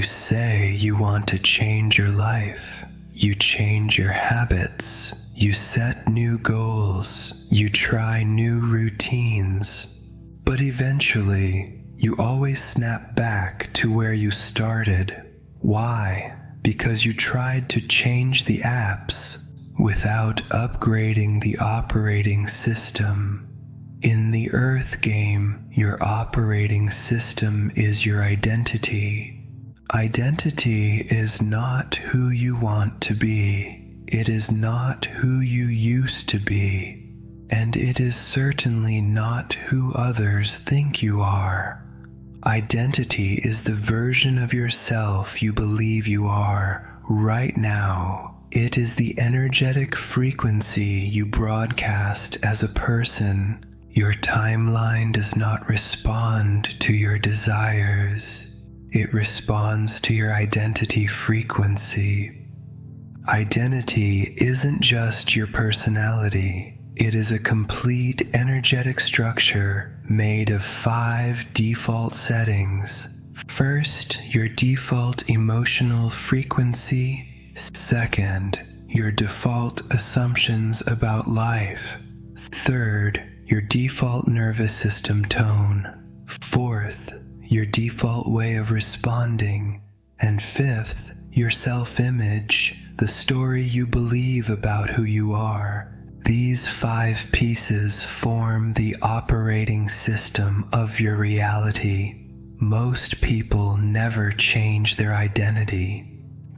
You say you want to change your life. You change your habits. You set new goals. You try new routines. But eventually, you always snap back to where you started. Why? Because you tried to change the apps without upgrading the operating system. In the Earth game, your operating system is your identity. Identity is not who you want to be. It is not who you used to be. And it is certainly not who others think you are. Identity is the version of yourself you believe you are right now. It is the energetic frequency you broadcast as a person. Your timeline does not respond to your desires. It responds to your identity frequency. Identity isn't just your personality. It is a complete energetic structure made of 5 default settings. First, your default emotional frequency. Second, your default assumptions about life. Third, your default nervous system tone. Fourth, your default way of responding. And fifth, your self-image, the story you believe about who you are. These 5 pieces form the operating system of your reality. Most people never change their identity.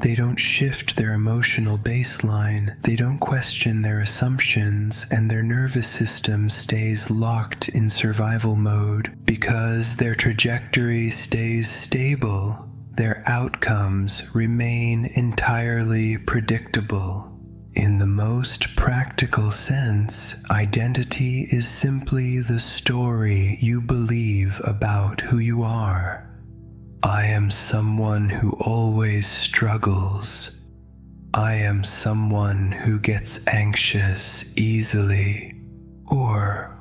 They don't shift their emotional baseline, they don't question their assumptions, and their nervous system stays locked in survival mode. Because their trajectory stays stable, their outcomes remain entirely predictable. In the most practical sense, identity is simply the story you believe about who you are. I am someone who always struggles. I am someone who gets anxious easily. Or,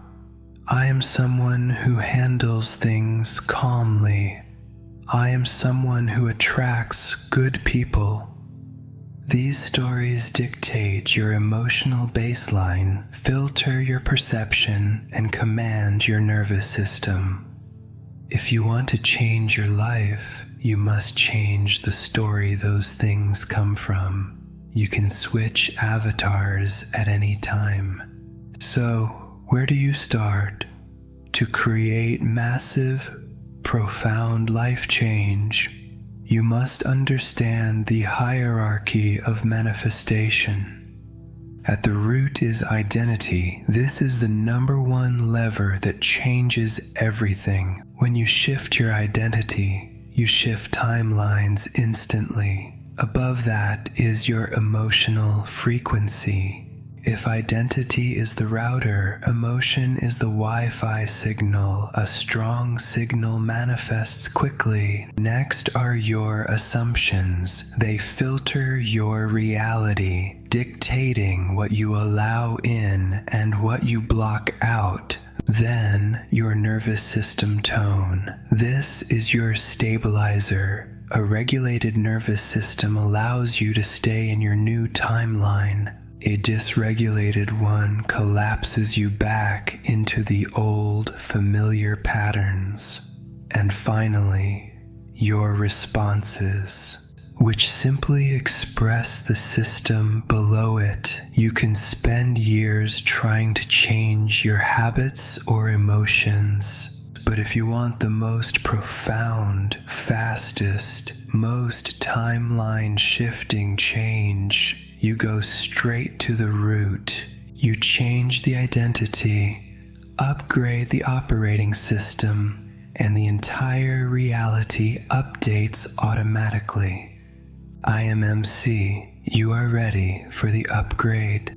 I am someone who handles things calmly. I am someone who attracts good people. These stories dictate your emotional baseline, filter your perception, and command your nervous system. If you want to change your life, you must change the story those things come from. You can switch avatars at any time. So, where do you start? To create massive, profound life change, you must understand the hierarchy of manifestation. At the root is identity. This is the #1 lever that changes everything. When you shift your identity, you shift timelines instantly. Above that is your emotional frequency. If identity is the router, emotion is the Wi-Fi signal. A strong signal manifests quickly. Next are your assumptions. They filter your reality, dictating what you allow in and what you block out. Then your nervous system tone. This is your stabilizer. A regulated nervous system allows you to stay in your new timeline. A dysregulated one collapses you back into the old, familiar patterns. And finally, your responses, which simply express the system below it. You can spend years trying to change your habits or emotions. But if you want the most profound, fastest, most timeline-shifting change, you go straight to the root. You change the identity, upgrade the operating system, and the entire reality updates automatically. I am MC. You are ready for the upgrade.